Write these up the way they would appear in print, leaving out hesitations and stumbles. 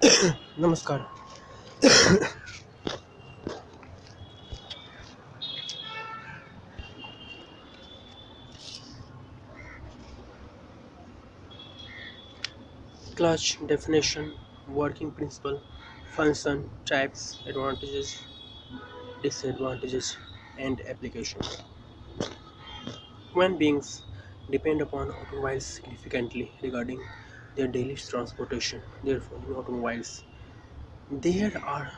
नमस्कार. Clutch definition, working principle, function, types, advantages, disadvantages, and application. Human beings depend upon automobiles significantly regarding their daily transportation. Therefore, in automobiles, there are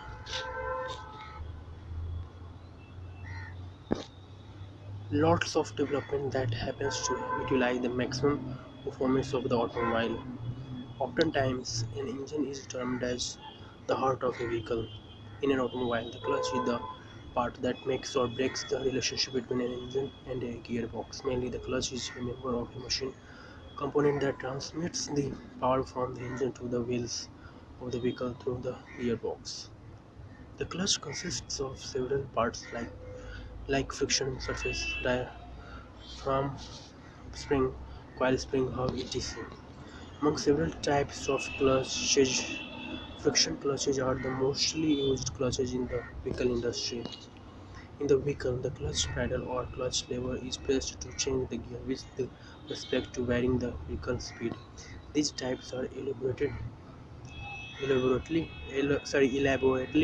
lots of development that happens to utilize the maximum performance of the automobile. Oftentimes, an engine is termed as the heart of a vehicle. In an automobile, the clutch is the part that makes or breaks the relationship between an engine and a gearbox. Mainly, the clutch is a member of a machine component that transmits the power from the engine to the wheels of the vehicle through the gearbox. The clutch consists of several parts like friction surface, diaphragm, spring, coil spring, hub, etc. Among several types of clutches, friction clutches are the mostly used clutches in the vehicle industry. In the vehicle, the clutch pedal or clutch lever is pressed to change the gear with respect to varying the vehicle speed. These types are elaborately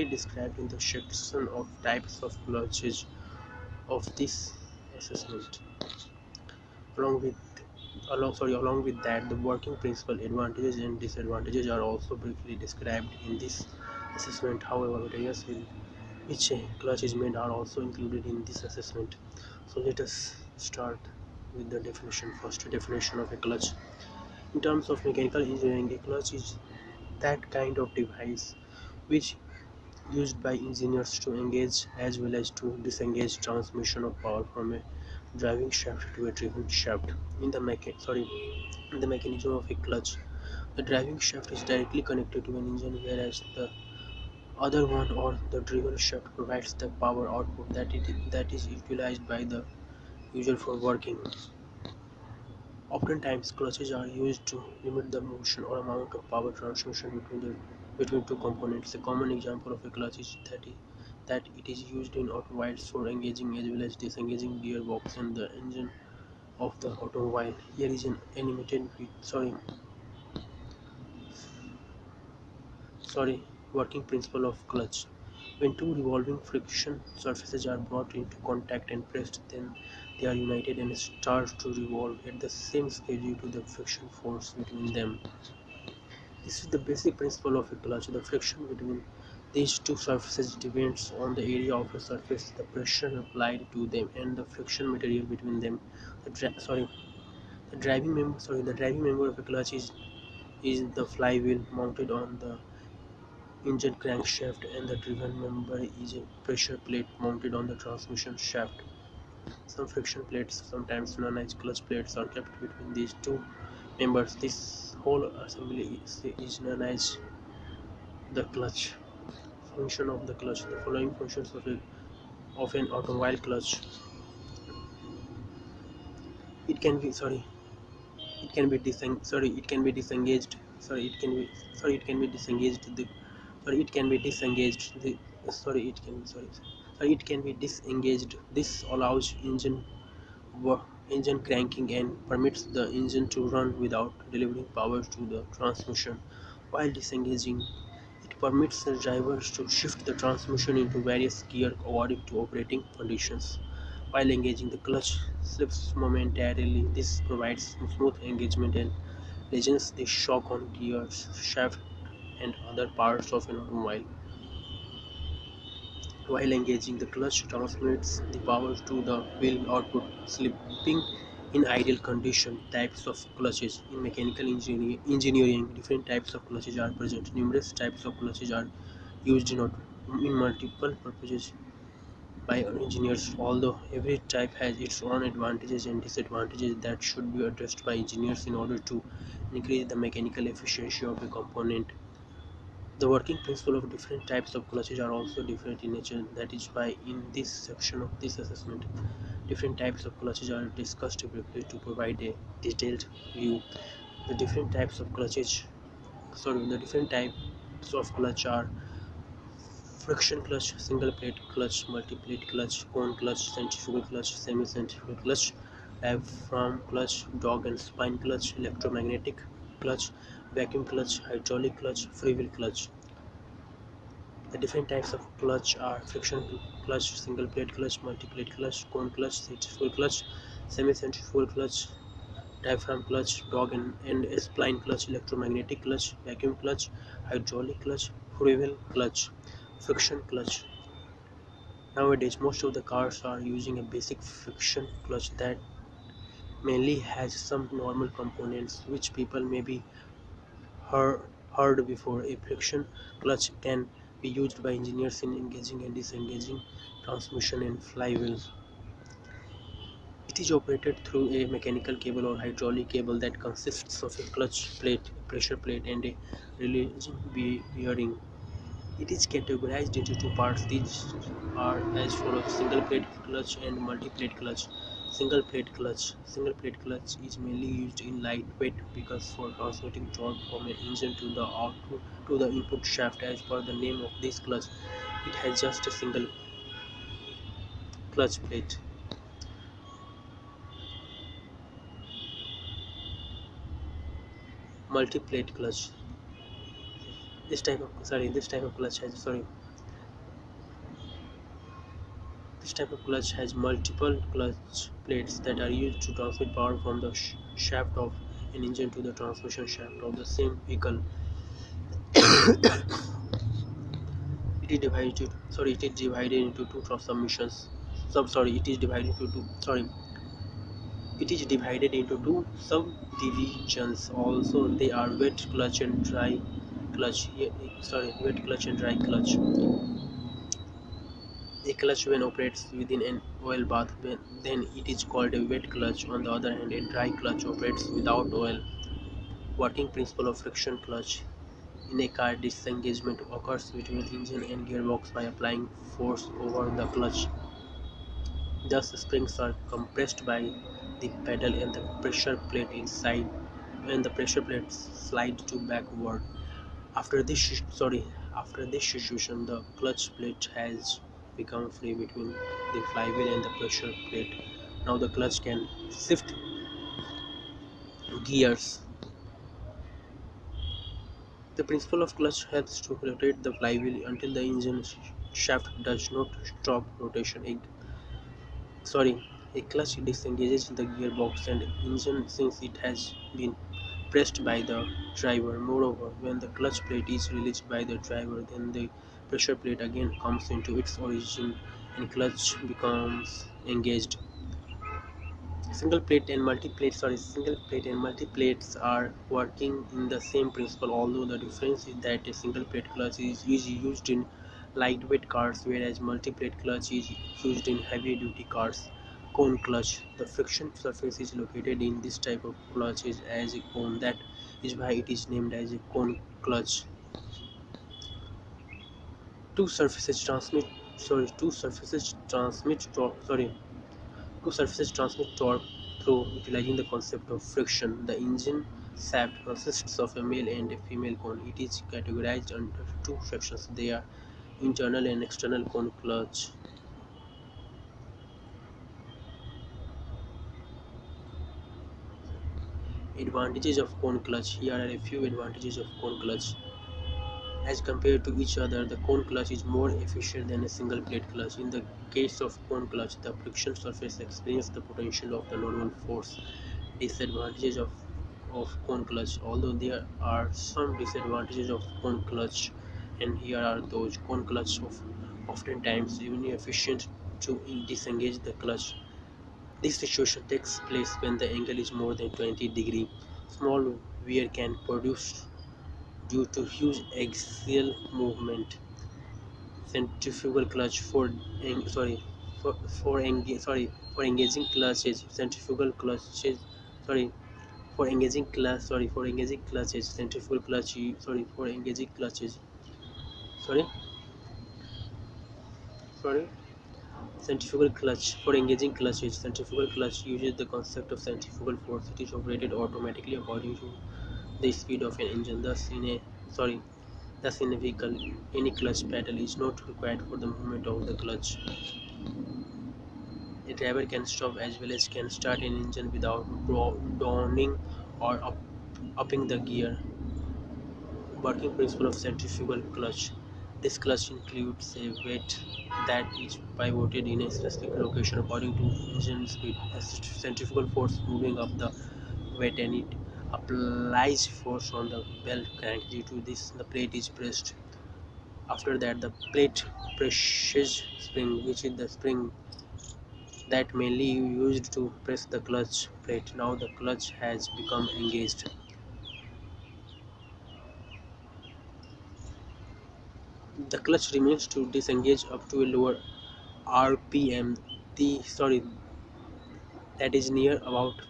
described in the section of types of clutches of this assessment. Along with along with that, the working principle advantages and disadvantages are also briefly described in this assessment. However, materials with which a clutch is made are also included in this assessment. So let us start with the definition. First, definition of a clutch. In terms of mechanical engineering, a clutch is that kind of device which used by engineers to engage as well as to disengage transmission of power from a driving shaft to a driven shaft. In the mechanism of a clutch, the driving shaft is directly connected to an engine, whereas the other one or the driven shaft provides the power output that is utilized by the user for working. Oftentimes, clutches are used to limit the motion or amount of power transmission between two components. A common example of a clutch is that it is used in automobiles for engaging as well as disengaging gearbox and the engine of the automobile. Here is an animated sorry working principle of clutch. When two revolving friction surfaces are brought into contact and pressed, then they are united and start to revolve at the same speed due to the friction force between them. This is the basic principle of a clutch. The friction between these two surfaces depends on the area of a surface, the pressure applied to them, and the friction material between them. The dra- sorry, the driving member of a clutch is the flywheel mounted on the engine crankshaft, and the driven member is a pressure plate mounted on the transmission shaft. Some friction plates, sometimes known as clutch plates, are kept between these two members. This whole assembly is known as the clutch. Function of the clutch. The following functions of an automobile clutch. It can be sorry. It can be diseng- sorry. It can be disengaged. Sorry. It can be sorry. It can be disengaged. Sorry. It can be disengaged. Sorry. It can be sorry. Sorry. It can be disengaged. This allows engine cranking and permits the engine to run without delivering power to the transmission. While disengaging, it permits the drivers to shift the transmission into various gears according to operating conditions. While engaging, the clutch slips momentarily. This provides smooth engagement and lessens the shock on gears, shaft, and other parts of an automobile. While engaging, the clutch transmits the power to the wheel output, slipping in ideal condition. Types of clutches. In mechanical engineering, different types of clutches are present. Numerous types of clutches are used in multiple purposes by engineers, although every type has its own advantages and disadvantages that should be addressed by engineers in order to increase the mechanical efficiency of a component. The working principle of different types of clutches are also different in nature. That is why in this section of this assessment, different types of clutches are discussed briefly to provide a detailed view. The different types of clutches, the different type. of clutch are friction clutch, single plate clutch, multi plate clutch, cone clutch, centrifugal clutch, semi centrifugal clutch, diaphragm clutch, dog and spine clutch, electromagnetic clutch, vacuum clutch, hydraulic clutch, freewheel clutch. The different types of clutch are friction clutch, single plate clutch, multi plate clutch, cone clutch, centrifugal clutch, semi centrifugal clutch, diaphragm clutch, dog and spline clutch, electromagnetic clutch, vacuum clutch, hydraulic clutch, freewheel clutch, friction clutch. Nowadays, most of the cars are using a basic friction clutch that mainly has some normal components which people may be heard, heard before. A friction clutch can be used by engineers in engaging and disengaging transmission and flywheels. It is operated through a mechanical cable or hydraulic cable that consists of a clutch plate, a pressure plate, and a releasing bearing. It is categorized into two parts. These are as follows: single plate clutch and multi plate clutch. Single plate clutch. Single plate clutch is mainly used in lightweight vehicles for transmitting torque from an engine to the output to the input shaft. As per the name of this clutch, it has just a single clutch plate. Multi plate clutch. This type of clutch has multiple clutch plates that are used to transmit power from the shaft of an engine to the transmission shaft of the same vehicle. It is divided into two transmissions. It is divided into two. It is divided into two subdivisions. Also, they are wet clutch and dry clutch. Wet clutch and dry clutch. A clutch when operates within an oil bath, then it is called a wet clutch. On the other hand, a dry clutch operates without oil. Working principle of friction clutch. In a car, disengagement occurs between engine and gearbox by applying force over the clutch. Thus, springs are compressed by the pedal and the pressure plate inside, and the pressure plates slide to backward. After this, after this situation, the clutch plate has become free between the flywheel and the pressure plate. Now the clutch can shift gears. The principle of clutch helps to rotate the flywheel until the engine shaft does not stop rotation. A clutch disengages the gearbox and engine since it has been pressed by the driver. Moreover, when the clutch plate is released by the driver, then the pressure plate again comes into its origin and clutch becomes engaged. Single plate and multi plates are working in the same principle, although the difference is that a single plate clutch is used in lightweight cars, whereas multi plate clutch is used in heavy duty cars. Cone clutch. The friction surface is located in this type of clutch is as a cone. That is why it is named as a cone clutch. Two surfaces transmit sorry two surfaces transmit torque sorry Two surfaces transmit torque through utilizing the concept of friction. The engine shaft consists of a male and a female cone. It is categorized under two sections. They are internal and external cone clutch. Advantages of cone clutch. Here are a few advantages of cone clutch. As compared to each other, the cone clutch is more efficient than a single plate clutch. In the case of cone clutch, the friction surface experiences the potential of the normal force. Disadvantages of cone clutch. Although there are some disadvantages of cone clutch, and here are those. Cone clutch oftentimes inefficient to disengage the clutch. This situation takes place when the angle is more than 20 degrees. Small wear can produce due to huge axial movement. Centrifugal clutch for engaging clutches. Sorry for engaging clutches. Centrifugal clutch for engaging clutches. Sorry sorry Centrifugal clutch for engaging clutches. Centrifugal clutch uses the concept of centrifugal force. It is operated automatically according to the speed of an engine. Thus, in a sorry Thus, in a vehicle, any clutch pedal is not required for the movement of the clutch. A driver can stop as well as can start an engine without downing or upping the gear. Working principle of centrifugal clutch. This clutch includes a weight that is pivoted in a specific location according to engine speed. A centrifugal force moving up the weight, and it applies force on the belt crank. Due to this, the plate is pressed. After that, the plate presses spring, which is the spring that mainly used to press the clutch plate. Now the clutch has become engaged. The clutch remains to disengage up to a lower RPM. That is near about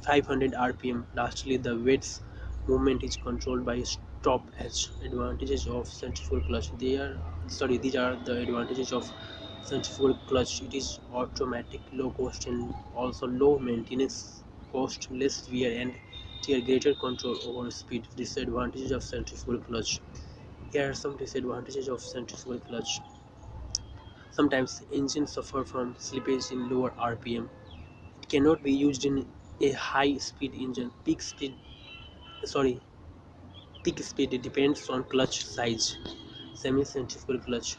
500 RPM. Lastly, the weight's movement is controlled by a stop edge. Advantages of centrifugal clutch. These are the advantages of centrifugal clutch. It is automatic, low cost, and also low maintenance cost, less wear and tear, greater control over speed. Disadvantages of centrifugal clutch. Here are some disadvantages of centrifugal clutch. Sometimes engines suffer from slippage in lower RPM. It cannot be used in a high-speed engine. Sorry, peak speed depends on clutch size. Semi-centrifugal clutch.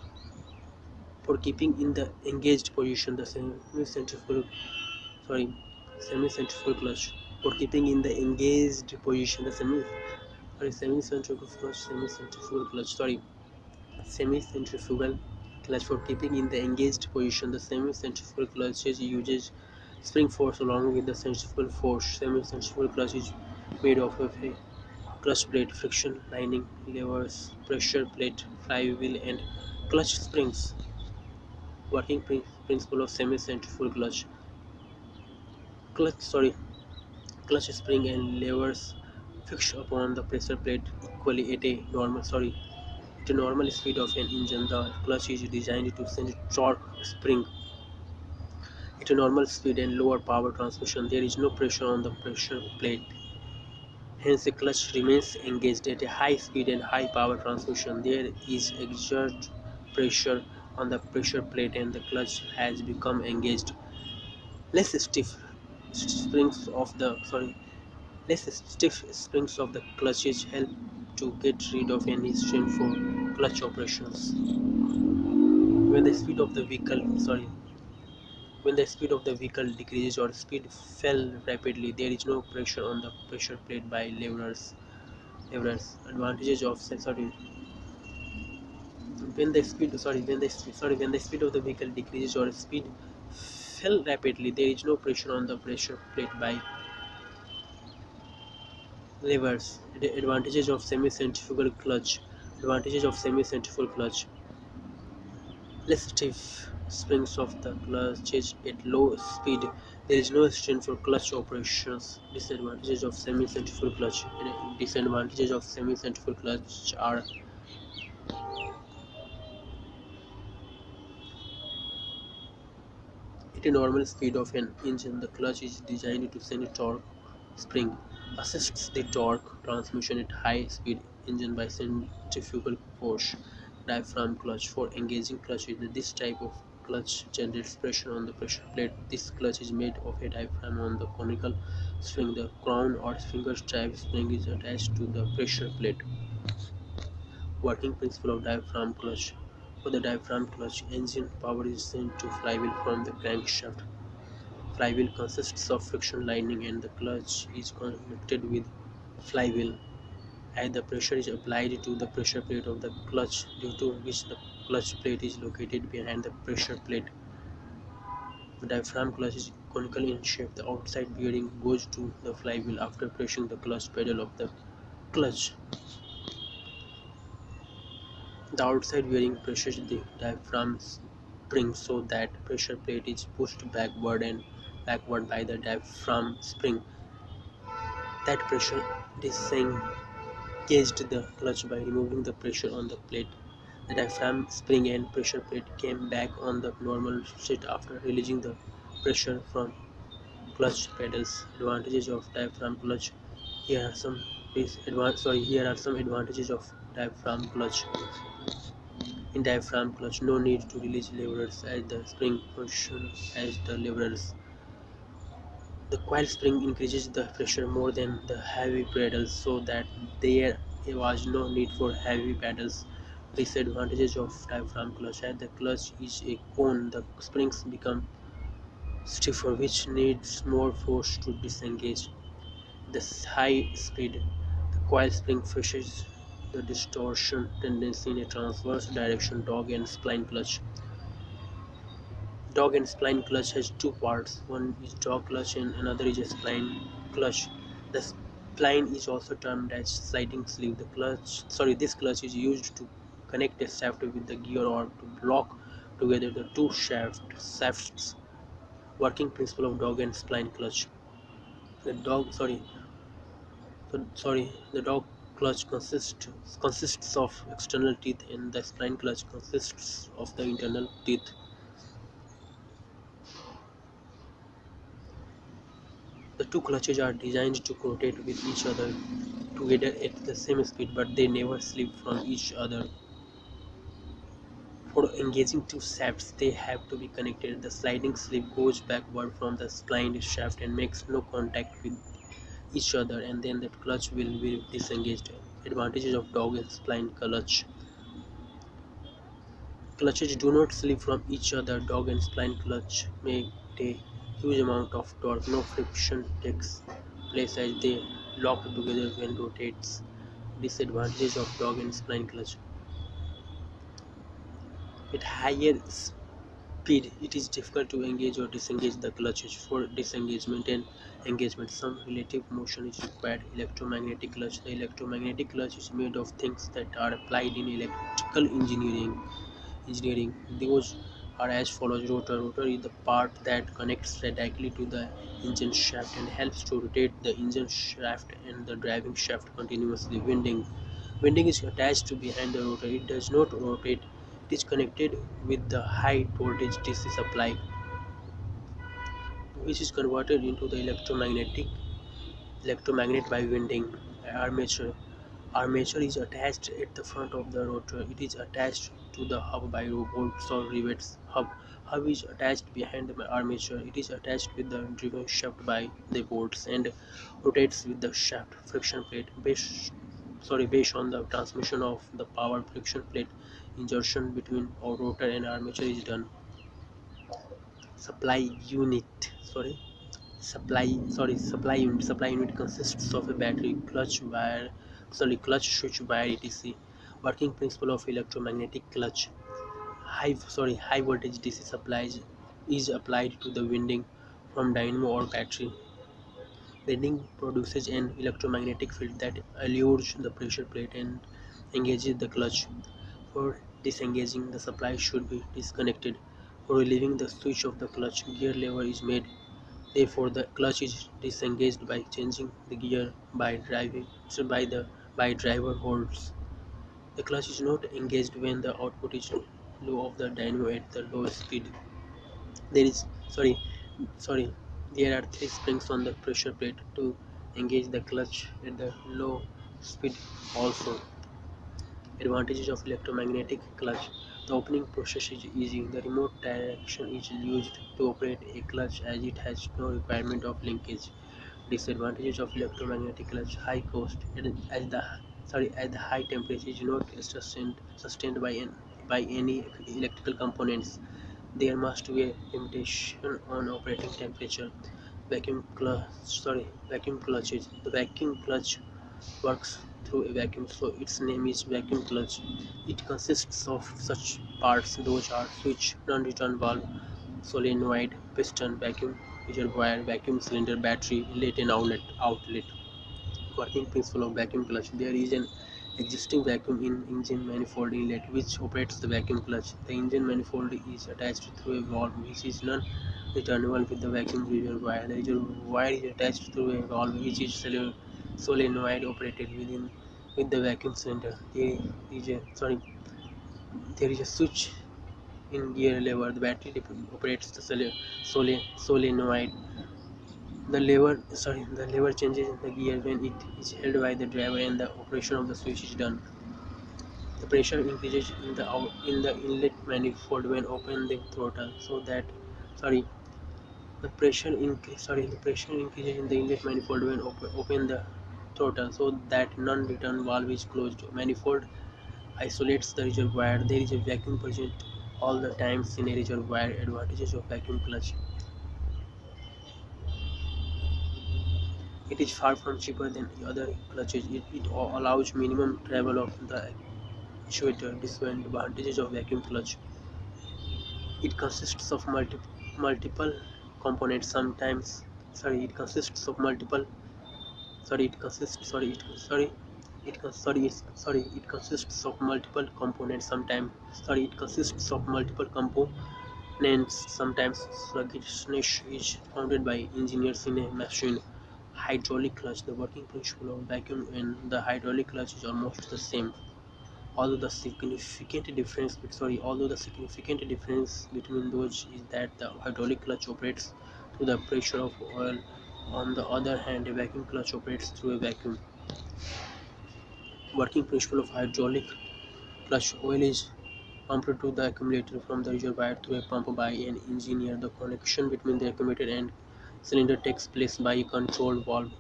For keeping in the engaged position, the sorry, semi-centrifugal clutch. For keeping in the engaged position, the semi-centrifugal clutch, semi-centrifugal clutch. Semi-centrifugal clutch. For keeping in the engaged position, the semi-centrifugal clutch uses spring force along with the centrifugal force. Semi-centrifugal clutch is made of a clutch plate, friction lining, levers, pressure plate, flywheel, and clutch springs. Working principle of semi-centrifugal clutch. Clutch, sorry, clutch spring and levers fixed upon the pressure plate equally at a normal speed of an engine. The clutch is designed to send torque spring at a normal speed and lower power transmission. There is no pressure on the pressure plate. Hence, the clutch remains engaged at a high speed and high power transmission. There is exert pressure on the pressure plate and the clutch has become engaged. Less stiff springs of the sorry less stiff springs of the clutches help to get rid of any strain for clutch operations. When the speed of the vehicle sorry when the speed of the vehicle decreases or speed fell rapidly, there is no pressure on the pressure plate by levers. Advantages of sorry when the speed of the vehicle decreases or speed fell rapidly, there is no pressure on the pressure plate by levers. The advantages of semi-centrifugal clutch. Advantages of semi-centrifugal clutch. Less stiff springs of the clutches at low speed. There is no strain for clutch operations. Disadvantages of semi-centrifugal clutch. Disadvantages of semi-centrifugal clutch are at a normal speed of an engine, the clutch is designed to send torque spring, assists the torque transmission at high speed engine by centrifugal force. Diaphragm clutch. For engaging clutches, this type of clutch generates pressure on the pressure plate. This clutch is made of a diaphragm on the conical spring. The crown or finger type spring is attached to the pressure plate. Working principle of diaphragm clutch. For the diaphragm clutch, engine power is sent to flywheel from the crankshaft. Flywheel consists of friction lining and the clutch is connected with flywheel. As the pressure is applied to the pressure plate of the clutch, due to which the clutch plate is located behind the pressure plate. The diaphragm clutch is conical in shape. The outside bearing goes to the flywheel after pressing the clutch pedal of the clutch. The outside bearing presses the diaphragm spring so that pressure plate is pushed backward by the diaphragm spring. That pressure disengaged the clutch by removing the pressure on the plate. The diaphragm spring and pressure plate came back on the normal state after releasing the pressure from clutch pedals. Advantages of diaphragm clutch. Here are some advantages of diaphragm clutch. In diaphragm clutch, no need to release levers as the spring functions as the levers. The coil spring increases the pressure more than the heavy pedals so that there was no need for heavy pedals. Disadvantages of diaphragm clutch: as the clutch is a cone, the springs become stiffer, which needs more force to disengage. The high speed, the coil spring pushes the distortion tendency in a transverse direction. Dog and spline clutch has two parts. One is dog clutch and another is a spline clutch. The spline is also termed as sliding sleeve. This clutch is used to connect a shaft with the gear or to lock together the two shafts. Working principle of dog and spline clutch. The dog, sorry, the dog clutch consists of external teeth, and the spline clutch consists of the internal teeth. The two clutches are designed to rotate with each other together at the same speed, but they never slip from each other. For engaging two shafts, they have to be connected. The sliding sleeve goes backward from the spline shaft and makes no contact with each other, and then the clutch will be disengaged. Advantages of dog and spline clutch. Clutches do not slip from each other. Dog and spline clutch make a huge amount of torque. No friction takes place as they lock together when rotates. Disadvantages of dog and spline clutch. At higher speed, it is difficult to engage or disengage the clutches. For disengagement and engagement, some relative motion is required. Electromagnetic clutch. The electromagnetic clutch is made of things that are applied in electrical engineering. Those are as follows: rotor. Rotor is the part that connects directly to the engine shaft and helps to rotate the engine shaft and the driving shaft continuously. Winding is attached to behind the rotor. It does not rotate. It is connected with the high voltage DC supply, which is converted into the electromagnet by winding. Armature. Armature is attached at the front of the rotor. It is attached to the hub by bolts or rivets. Hub is attached behind the armature. It is attached with the driven shaft by the bolts and rotates with the shaft. Friction plate. Based on the transmission of the power, friction plate insertion between our rotor and armature is done. Supply unit. Supply unit consists of a battery, clutch switch wire, etc. Working principle of electromagnetic clutch. High voltage DC supplies is applied to the winding from dynamo or battery. Winding produces an electromagnetic field that allures the pressure plate and engages the clutch. For disengaging, the supply should be disconnected. For relieving the switch of the clutch, gear lever is made. Therefore, the clutch is disengaged by changing the gear by driver holds. The clutch is not engaged when the output is low of the dynamo at the low speed. There is sorry sorry there are three springs on the pressure plate to engage the clutch at the low speed also. Advantages of electromagnetic clutch. The opening process is easy. The remote direction is used to operate a clutch as it has no requirement of linkage. Disadvantages of electromagnetic clutch: high cost, and as the high temperature is not sustained by any electrical components. There must be a limitation on operating temperature. Vacuum clutches. The vacuum clutch works through a vacuum, so its name is vacuum clutch. It consists of such parts. Those are switch, non-return valve, solenoid, piston, vacuum reservoir, vacuum cylinder, battery, inlet and outlet. Working principle of vacuum clutch. There is an existing vacuum in engine manifold inlet which operates the vacuum clutch. The engine manifold is attached through a valve which is non-returnable with the vacuum reservoir. The reservoir is attached through a valve which is solenoid operated with the vacuum cylinder. There is a switch in gear lever. The battery operates the solenoid. The lever changes the gear when it is held by the driver and the operation of the switch is done. The pressure increases in the inlet manifold when open the throttle, so that sorry the pressure increases in the inlet manifold when open the throttle, so that non-return valve is closed. Manifold isolates the reservoir. There is a vacuum present all the times in a reservoir. Advantages of vacuum clutch: it is far from cheaper than other clutches. It allows minimum travel of the actuator. Disadvantages of vacuum clutch: it consists of multiple components. Sometimes, sorry, it consists of multiple. Sorry, it consists. Sorry, it sorry. It con- sorry, it's, sorry. It consists of multiple components. Sometimes, sorry, it consists of multiple components. Sometimes, sluggishness is founded by engineers in a machine. Hydraulic clutch: the working principle of vacuum and the hydraulic clutch is almost the same. Although the significant difference between those is that the hydraulic clutch operates through the pressure of oil. On the other hand, a vacuum clutch operates through a vacuum. Working principle of hydraulic clutch: oil is pumped to the accumulator from the reservoir through a pump by an engineer. The connection between the accumulator and cylinder takes place by a control valve.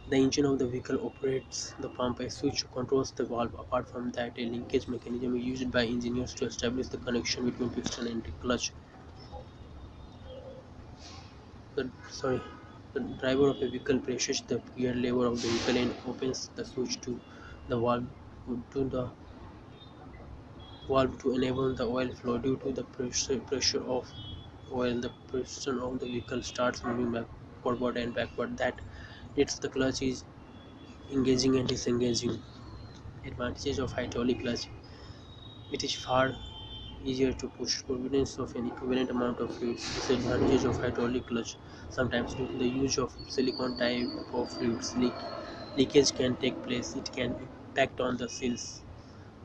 The engine of the vehicle operates the pump. A switch controls the valve. Apart from that, a linkage mechanism is used by engineers to establish the connection between piston and clutch. The, sorry, the driver of a vehicle presses the gear lever of the vehicle and opens the switch to the valve to enable the oil flow. Due to the pressure of oil, the piston of the vehicle starts moving forward and backward. That it's the clutch is engaging and disengaging. Advantages of hydraulic clutch: it is far easier to push providence of an equivalent amount of fluid. Disadvantages of hydraulic clutch: sometimes due to the use of silicone type of fluids, leakage can take place. It can impact on the seals.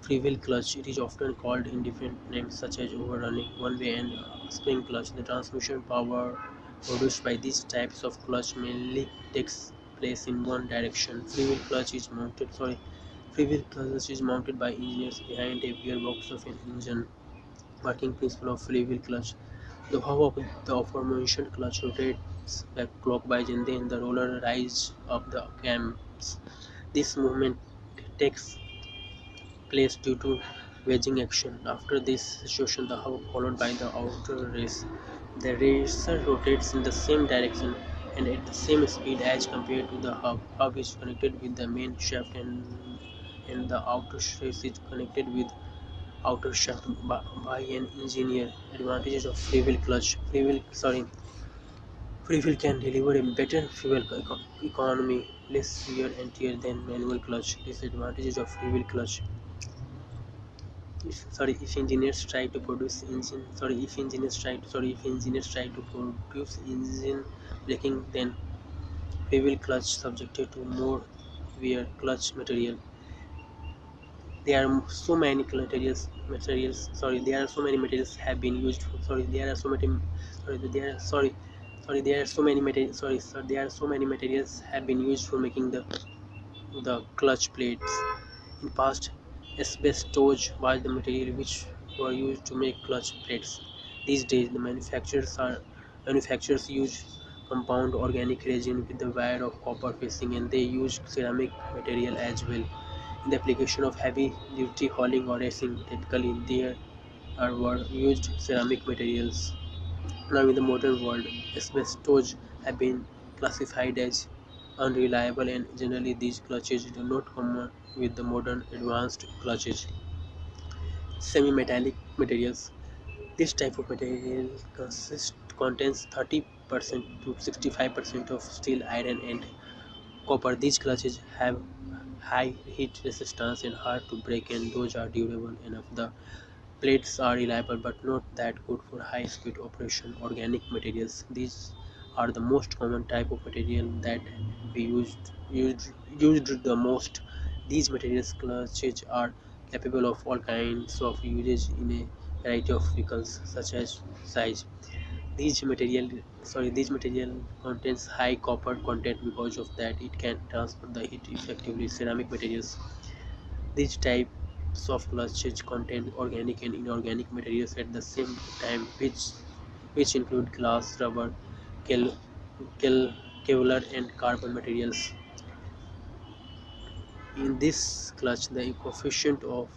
Freewheel clutch: it is often called in different names such as overrunning, one-way, and spring clutch. The transmission power produced by these types of clutch mainly takes place in one direction. Freewheel clutch is mounted by engineers behind a gearbox of an engine. Working principle of freewheel clutch: the valve of the aforementioned clutch rotates back clockwise and then the roller rises up the cams. This movement takes place due to wedging action. After this situation, the hub followed by the outer race. The racer rotates in the same direction and at the same speed as compared to the hub. Hub is connected with the main shaft and the outer race is connected with outer shaft by an engineer. Advantages of freewheel clutch: freewheel can deliver a better fuel economy, less wear and tear than manual clutch. Disadvantages of freewheel clutch: if engineers try to produce engine if engineers try to produce engine braking, then freewheel clutch subjected to more wear. Clutch material: there are so many materials have been used for, sorry there are so many sorry there are sorry there are so many materials sorry sir there are so many materials have been used for making the clutch plates. In past, asbestos was the material which were used to make clutch plates. These days, the manufacturers use compound organic resin with the wire of copper facing, and they use ceramic material as well. In the application of heavy-duty hauling or racing, typically there were used ceramic materials. Now, in the modern world, asbestos have been classified as unreliable, and generally these clutches do not come with the modern advanced clutches. Semi-metallic materials: this type of material contains 30% to 65% of steel, iron, and copper. These clutches have high heat resistance and hard to break, and those are durable enough. The plates are reliable but not that good for high-speed operation. Organic materials: these are the most common type of material that we used the most. These materials clutches are capable of all kinds of usage in a variety of vehicles such as size. These material contains high copper content. Because of that, it can transfer the heat effectively. Ceramic materials: these type Soft clutches contain organic and inorganic materials at the same time, which include glass, rubber, kel- Kevlar, and carbon materials. In this clutch, the coefficient of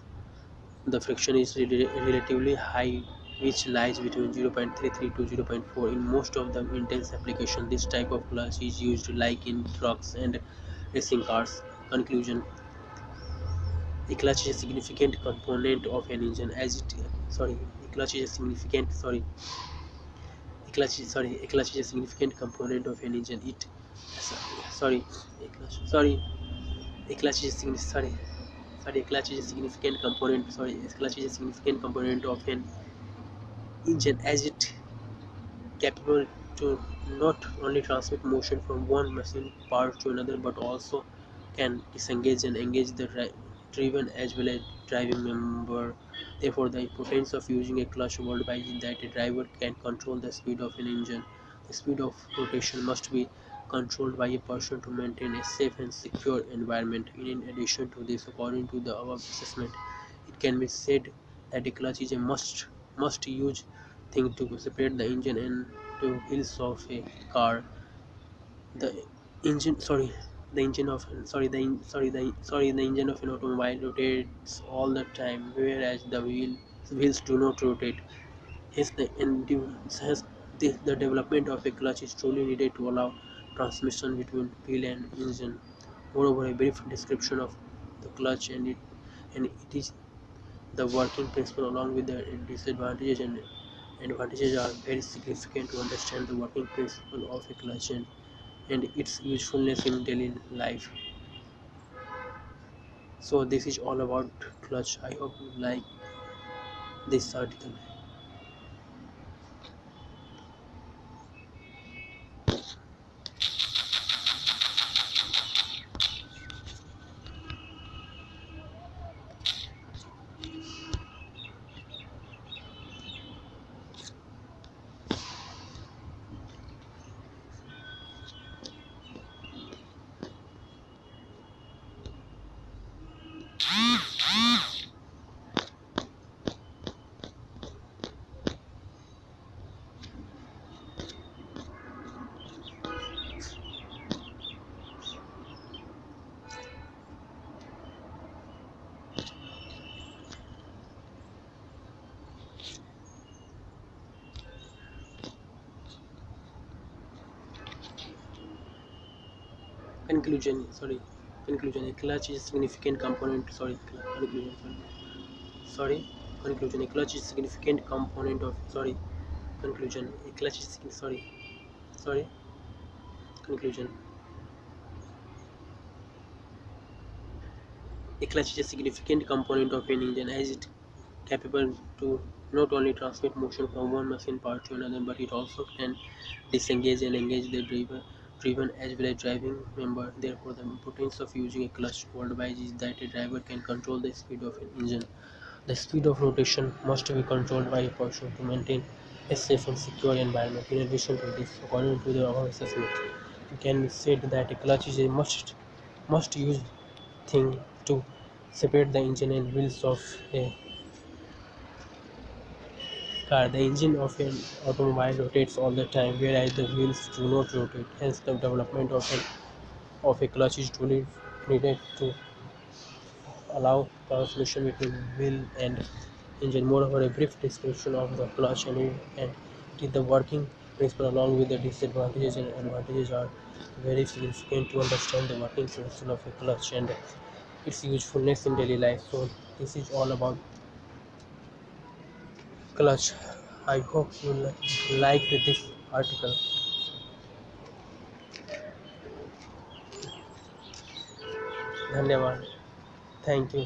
the friction is relatively high, which lies between 0.33 to 0.4. In most of the intense applications, this type of clutch is used like in trucks and racing cars. Conclusion: a clutch is a significant component of an engine as it sorry a clutch is a significant sorry a clutch is a significant component of an engine. It sorry a clutch sorry a clutch is a a clutch is a significant component a clutch is a significant component of an engine as it capable to not only transmit motion from one machine part to another but also can disengage and engage the driven as well as driving member. Therefore, the importance of using a clutch worldwide is that a driver can control the speed of an engine. The speed of rotation must be controlled by a person to maintain a safe and secure environment. In addition to this, according to the above assessment, it can be said that a clutch is a must use thing to separate the engine and the wheels of a car. The engine the engine of sorry the en- sorry the sorry the engine of an automobile rotates all the time, whereas the wheels do not rotate. Hence the development of a clutch is truly needed to allow transmission between wheel and engine. Moreover, a brief description of the clutch and it is the working principle along with the disadvantages and advantages are very significant to understand the working principle of a clutch and its usefulness in daily life. So this is all about clutch. I hope you like this article. Conclusion sorry Conclusion: a clutch is a significant component conclusion sorry conclusion: a clutch is a significant component of conclusion a clutch is sorry conclusion a clutch is a significant component of an engine as it capable to not only transmit motion from one machine part to another, but it also can disengage and engage the driven as well as driving member. Therefore, the importance of using a clutch worldwide is that a driver can control the speed of an engine. The speed of rotation must be controlled by a person to maintain a safe and secure environment. In addition to this, according to the above assessment, it can be said that a clutch is a must use thing to separate the engine and wheels of a car. The engine of an automobile rotates all the time, whereas the wheels do not rotate. Hence, the development of a clutch is truly needed to allow transmission between wheel and engine. Moreover, a brief description of the clutch and it is the working principle along with the disadvantages and advantages are very significant to understand the working principle of a clutch and its usefulness in daily life. So, this is all about clutch. I hope you liked this article. धन्यवाद. Thank you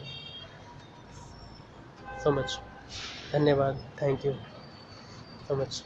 so much. धन्यवाद. Thank you so much.